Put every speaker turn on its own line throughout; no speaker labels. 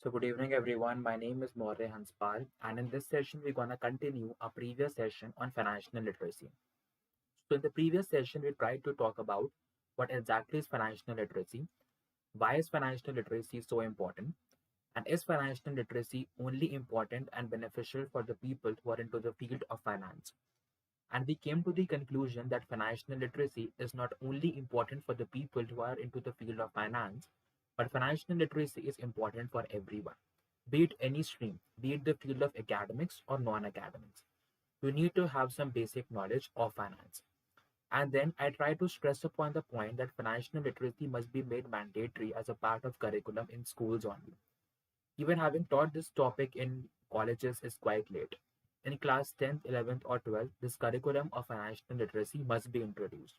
So good evening everyone. My name is Maurya Hanspal, and in this session we're gonna continue our previous session on financial literacy. So in the previous session we tried to talk about what exactly is financial literacy, why is financial literacy so important, and is financial literacy only important and beneficial for the people who are into the field of finance. And we came to the conclusion that financial literacy is not only important for the people who are into the field of finance, but financial literacy is important for everyone, be it any stream, be it the field of academics or non academics. You need to have some basic knowledge of finance. And then I try to stress upon the point that financial literacy must be made mandatory as a part of curriculum in schools only. Even having taught this topic in colleges is quite late. In class 10th, 11th, or 12th, this curriculum of financial literacy must be introduced.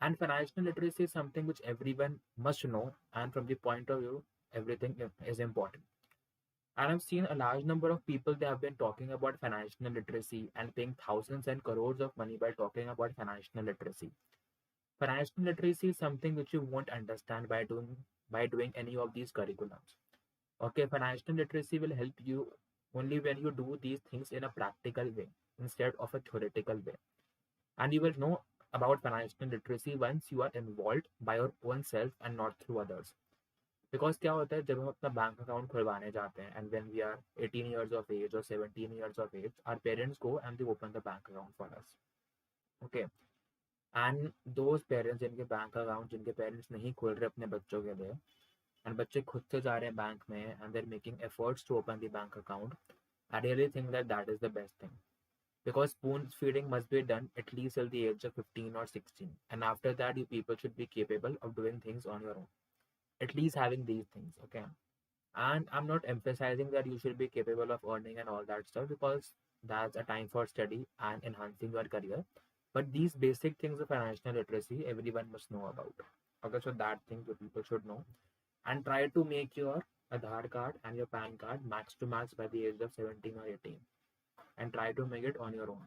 And financial literacy is something which everyone must know, and from the point of view, everything is important. And I've seen a large number of people they have been talking about financial literacy and paying thousands and crores of money by talking about financial literacy. Financial literacy is something which you won't understand by doing any of these curriculums. Okay, financial literacy will help you only when you do these things in a practical way instead of a theoretical way. And you will know about financial literacy once you are involved by your own self and not through others. Because क्या होता है जब हम अपना bank account खुलवाने जाते हैं and when we are 18 years of age or 17 years of age, our parents go and they open the bank account for us. Okay, and those parents जिनके बैंक अकाउंट जिनके पेरेंट्स नहीं खोल रहे अपने बच्चों के लिए and बच्चे खुद से जा रहे हैं बैंक में and they're making efforts to open the bank account, I really think that that is the best thing. Because spoon feeding must be done at least till the age of 15 or 16. And after that, you people should be capable of doing things on your own. At least having these things, okay? And I'm not emphasizing that you should be capable of earning and all that stuff because that's a time for study and enhancing your career. But these basic things of financial literacy, everyone must know about. Okay, so that thing the people should know. And try to make your Aadhaar card and your PAN card max to max by the age of 17 or 18. And try to make it on your own.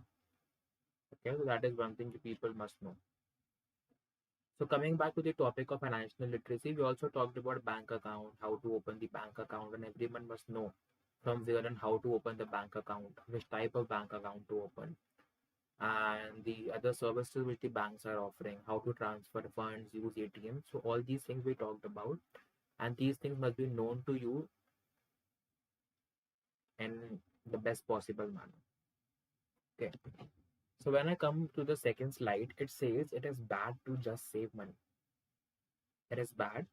Okay, so that is one thing you people must know. So coming back to the topic of financial literacy, we also talked about bank account, how to open the bank account, and everyone must know from where and how to open the bank account, which type of bank account to open, and the other services which the banks are offering, how to transfer funds, use ATM. So all these things we talked about, and these things must be known to you in the best possible manner. Okay. So when I come to the second slide, it says it is bad to just save money. It is bad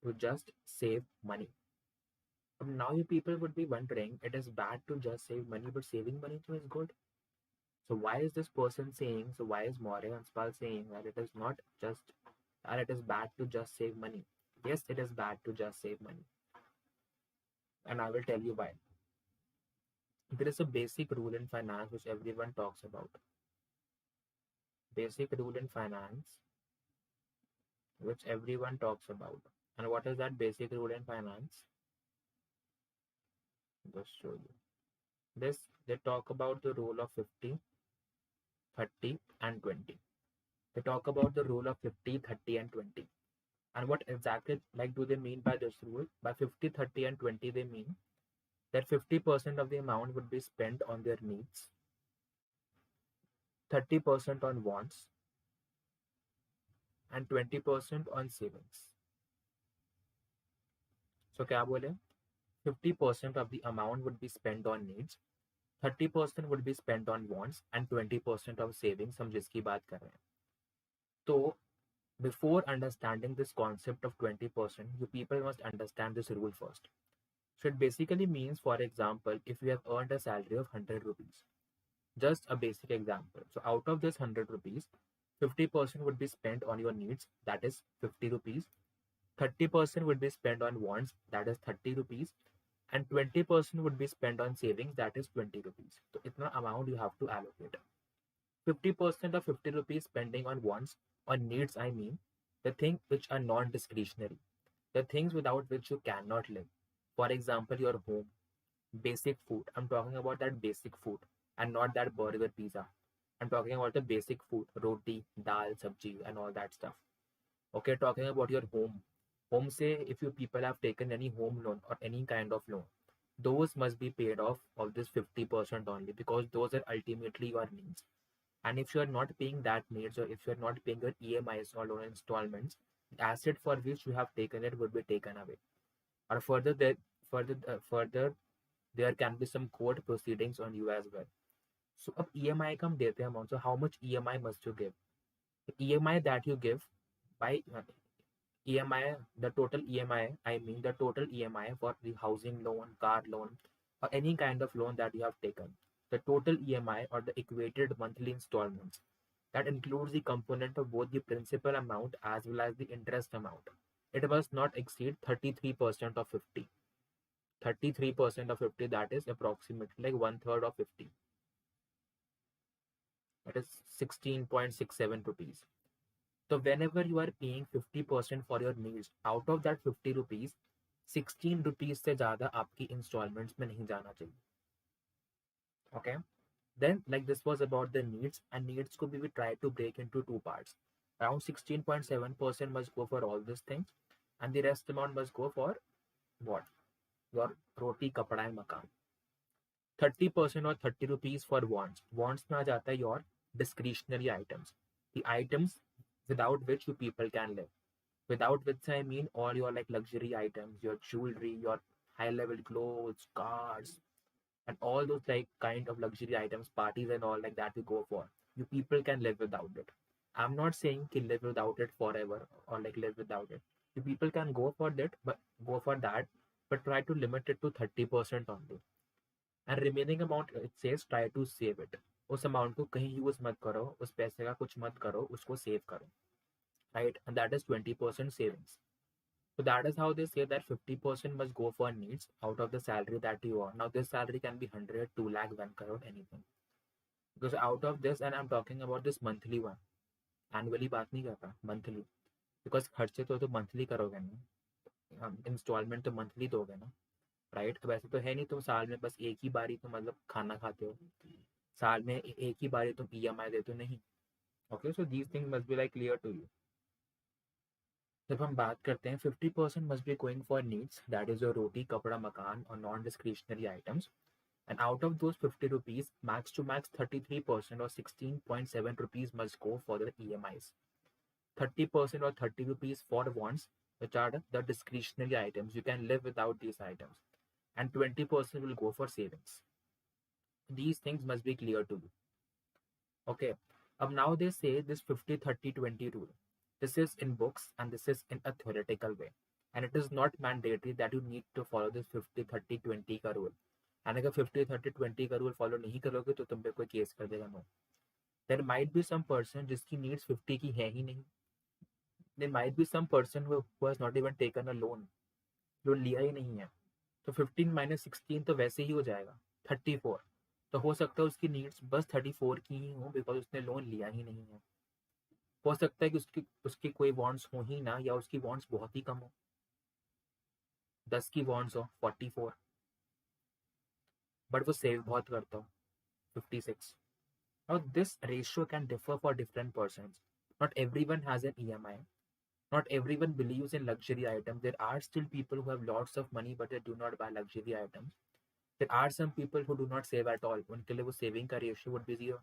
to just save money. Now you people would be wondering, it is bad to just save money, but saving money too is good. So why is this person saying, so why is Maurya Hanspal saying that it is not just, that it is bad to just save money? Yes, it is bad to just save money. And I will tell you why. There is a basic rule in finance which everyone talks about. Basic rule in finance which everyone talks about. And what is that basic rule in finance? Just show you. This, they talk about the rule of 50, 30, and 20. They talk about the rule of 50, 30, and 20. And what exactly like do they mean by this rule? By 50, 30, and 20, they mean that 50% of the amount would be spent on their needs, 30% on wants, and 20% on savings. So क्या बोले? 50% of the amount would be spent on needs, 30% would be spent on wants, and 20% of savings. हम जिसकी बात कर रहे हैं. So before understanding this concept of 20%, you people must understand this rule first. So it basically means, for example, if you have earned a salary of 100 rupees, just a basic example. So out of this 100 rupees, 50% would be spent on your needs, that is 50 rupees. 30% would be spent on wants, that is 30 rupees. And 20% would be spent on savings, that is 20 rupees. So itna amount you have to allocate. 50% of 50 rupees spending on wants, on needs, I mean, the things which are non-discretionary, the things without which you cannot live. For example, your home, basic food. I'm talking about that basic food and not that burger pizza. I'm talking about the basic food, roti, dal, sabji, and all that stuff. Okay, talking about your home, Home, say if you people have taken any home loan or any kind of loan, those must be paid off of this 50% only, because those are ultimately your needs. And if you're not paying that needs, or if you're not paying your EMIs or loan installments, the asset for which you have taken it would be taken away. Or further there can be some court proceedings on you as well. So अब EMI का हम देते हैं amount, so how much EMI must you give? The EMI that you give by EMI, the total EMI, I mean the total EMI for the housing loan, car loan, or any kind of loan that you have taken. The total EMI, or the equated monthly installments, that includes the component of both the principal amount as well as the interest amount. It must not exceed 33% of 50. 33% of 50, that is approximately like one third of 50. That is 16.67 rupees. So whenever you are paying 50% for your meals, out of that 50 rupees, 16 rupees से ज़्यादा आपकी installments में नहीं जाना चाहिए. Okay? Then, like, this was about the needs, and needs could be we try to break into two parts. Around 16.7% must go for all these things, and the rest amount must go for what? Your roti, kapda, and makan. 30% or 30 rupees for wants. Wants में आ जाता है your discretionary items. The items without which you people can live. Without which I mean all your like luxury items, your jewelry, your high level clothes, cars, and all those like kind of luxury items, parties and all like that you go for. You people can live without it. I'm not saying can live without it forever or like live without it. You people can go for that, but try to limit it to 30% only. And remaining amount, it says try to save it. उस amount को कहीं use मत करो, उस पैसे का कुछ मत करो, उसको सेव करो, right? And that is 20% savings. So that is how they say that 50% must go for needs out of the salary that you earn. Now this salary can be 100, 2 lakh, 1 crore, anything. Because out of this, and I'm talking about this monthly one, annually बात नहीं करता, monthly. Because खर्चे तो monthly करोगे ना, installment तो monthly दोगे ना, right? अब ऐसे तो है नहीं तुम साल में बस एक ही बारी तो मतलब खाना खाते हो, साल में एक ही बारी तुम EMI देते हो, नहीं. Okay, so these things must be like clear to you. जब हम बात करते हैं 50% must be going for needs, that is your roti, kapda, makan, or non-discretionary items. And out of those 50 rupees, max to max 33% or 16.7 rupees must go for the EMIs. 30% or 30 rupees for wants, which are the discretionary items. You can live without these items. And 20% will go for savings. These things must be clear to you. Okay. Now they say this 50-30-20 rule. This is in books and this is in a theoretical way. And it is not mandatory that you need to follow this 50-30-20 का rule. And अगर 50-30-20 का rule follow नहीं करोगे तो तुम पे कोई case कर देगा. No. There might be some person जिसकी needs 50 की है ही नहीं. There might be some person who has not even taken a loan. Loan लिया ही नहीं है. तो 15 minus 16 तो वैसे ही हो जाएगा 34. तो हो सकता है उसकी नीड्स बस 34 की ही हो, बिकॉज उसने लोन लिया ही नहीं है. हो सकता है कि उसकी कोई वॉन्ट्स हो ही ना, या उसकी वॉन्ट्स बहुत ही कम हो, 10 की वॉन्ट्स हो 44, बट वो सेव बहुत करता हो 56. Now this ratio can differ for different persons. Not everyone has an EMI. Not everyone believes in luxury items. There are still people who have lots of money but they do not buy luxury items. There are some people who do not save at all. उनके लिए वो saving का ratio would be 0.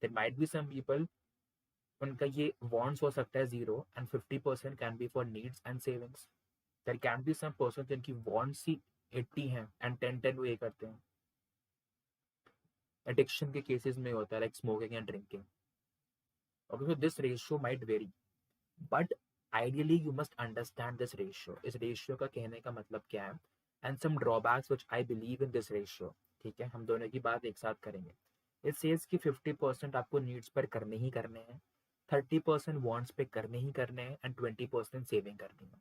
There might be some people उनका ये wants हो सकता है 0 and 50% can be for needs and savings. There can be some person जिनकी wants ही 80 हैं and 10 वो ये करते हैं. Addiction के cases में होता है like smoking and drinking. Okay, so this ratio might vary, but ideally you must understand this ratio. इस ratio का कहने का मतलब क्या है, and some drawbacks which I believe in this ratio. ठीक है, हम दोनों की बात एक साथ करेंगे. It says कि 50% आपको needs पर करने ही करने हैं, 30% wants पे करने ही करने हैं, and 20% saving करनी है.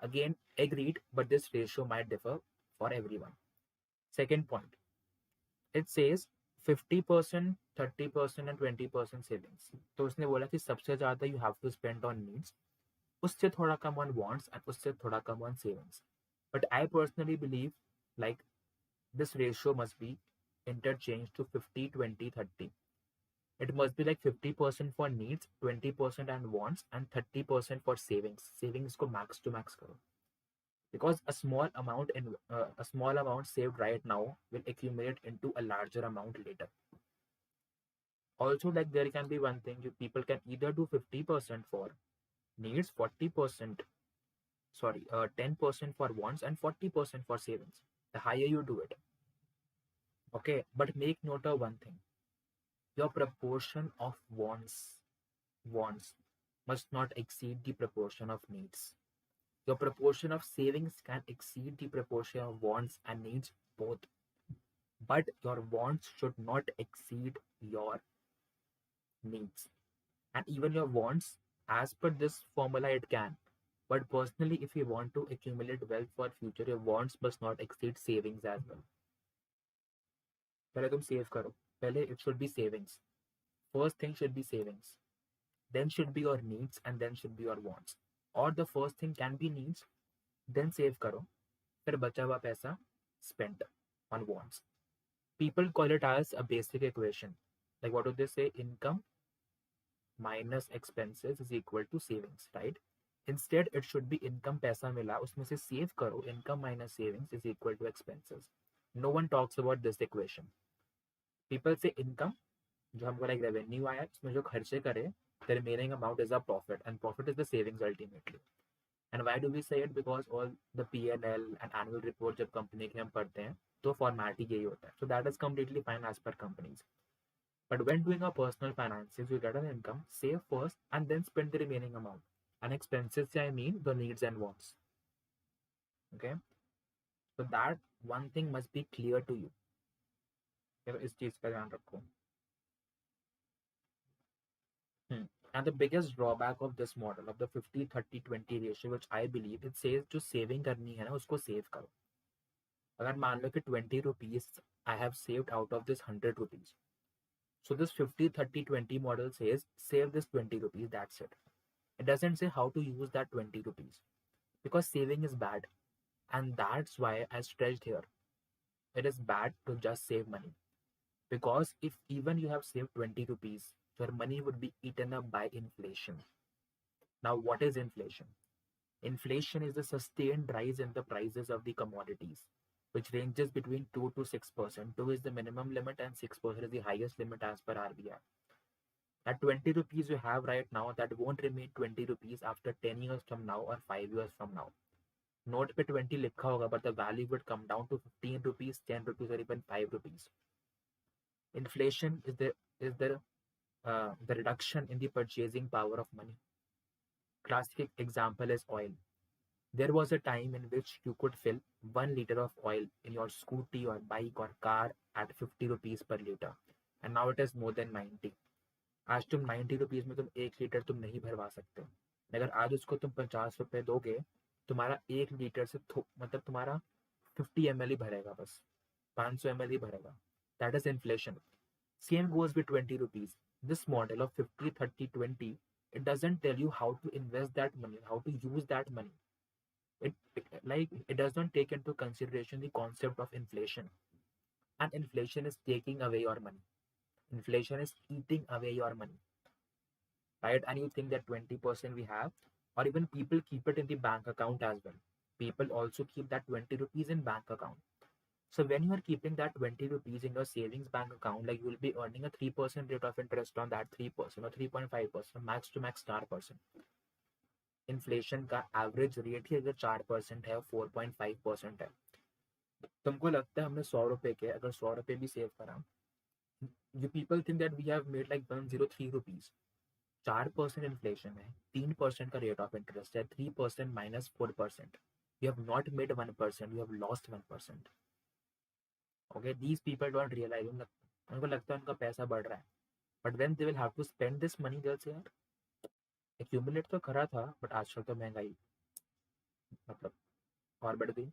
Again, agreed, but this ratio might differ for everyone. Second point, it says 50%, 30% and 20% savings. तो उसने बोला कि सबसे ज़्यादा you have to spend on needs, उससे थोड़ा कम on wants and उससे थोड़ा कम on savings. But I personally believe like this ratio must be interchanged to 50, 20, 30. It must be like 50% for needs, 20% and wants, and 30% for savings. Savings को max to max करो. Because a small amount saved right now will accumulate into a larger amount later. Also, like there can be one thing, you people can either do 50% for needs, 40%, sorry, 10% for wants, and 40% for savings. The higher you do it, okay. But make note of one thing: your proportion of wants must not exceed the proportion of needs. Your proportion of savings can exceed the proportion of wants and needs both, but your wants should not exceed your needs. And even your wants, as per this formula, it can. But personally, if you want to accumulate wealth for future, your wants must not exceed savings as well. पहले तुम save करो. पहले it should be savings. First thing should be savings. Then should be your needs, and then should be your wants. Or the first thing can be needs, then save करो. फिर बचा हुआ पैसा spent on wants. People call it as a basic equation. Like what do they say? Income minus expenses is equal to savings, right? Instead, it should be income पैसा मिला उसमें से save करो. Income minus savings is equal to expenses. No one talks about this equation. People say income, जो हमको like revenue आया, उसमें जो खर्चे करे, the remaining amount is a profit, and profit is the savings ultimately. And why do we say it? Because all the P&L and annual report जब company के हम पढ़ते हैं, तो format यही होता है. So that is completely fine as per companies. But when doing our personal finances, you get an income, save first, and then spend the remaining amount. And expenses, I mean the needs and wants. Okay, so that one thing must be clear to you. इस चीज का ध्यान रखो. And the biggest drawback of this model of the 50-30-20 ratio, which I believe it says जो saving करनी है ना उसको save करो. अगर मान लो कि 20 rupees I have saved out of this 100 rupees. So this 50-30-20 model says save this 20 rupees, that's it. It doesn't say how to use that 20 rupees, because saving is bad, and that's why I stressed here. It is bad to just save money, because if even you have saved 20 rupees, your money would be eaten up by inflation. Now, what is inflation? Inflation is the sustained rise in the prices of the commodities, which ranges between 2 to 6%. 2 is the minimum limit and 6% is the highest limit as per RBI. That 20 rupees you have right now, that won't remain 20 rupees after 10 years from now or 5 years from now. Note पे 20 लिखा होगा, but the value would come down to 15 rupees, 10 rupees, or even 5 rupees. Inflation is the reduction in the purchasing power of money. Classic example is oil. There was a time in which you could fill 1 liter of oil in your scooty or bike or car at 50 rupees per liter, and now it is more than 90. आज तुम 90 rupees में तुम 1 litre तुम नहीं भरवा सकते. अगर आज उसको तुम 50 रुपए दोगे, तुम्हारा 1 लीटर से मतलब तुम्हारा 50 ml ही भरेगा, बस 500 ml ही भरेगा. That is inflation. Same goes with 20 rupees. This model of 50-30-20, it doesn't tell you how to invest that money, how to use that money. It does not take into consideration the concept of inflation. And inflation is taking away your money. Inflation is eating away your money, right? And you think that 20% we have, or even people keep it in the bank account as well. People also keep that 20 rupees in bank account. So when you are keeping that 20 rupees in your savings bank account, like you will be earning a 3% rate of interest on that 3% or 3.5%, max to max 4%. Inflation का average rate ही अगर 4% है, 4.5% है. तुमको लगता है हमने 100 रुपए के अगर 100 रुपए भी सेव करा, you people think that we have made like 103 rupees. 4% inflation है, 3% का रेट ऑफ इंटरेस्ट है, 3% minus 4%. You have not made 1%, you have lost 1%. Okay, these people don't realize. उनको लगता है उनका पैसा बढ़ रहा है, but when they will have to spend this money, they'll say यार accumulate तो करा था, but आजकल तो महंगाई मतलब और बढ़ गई.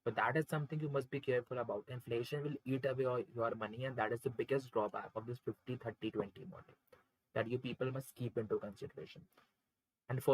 But that is something you must be careful about. Inflation will eat away your money, and that is the biggest drawback of this 50-30-20 model that you people must keep into consideration.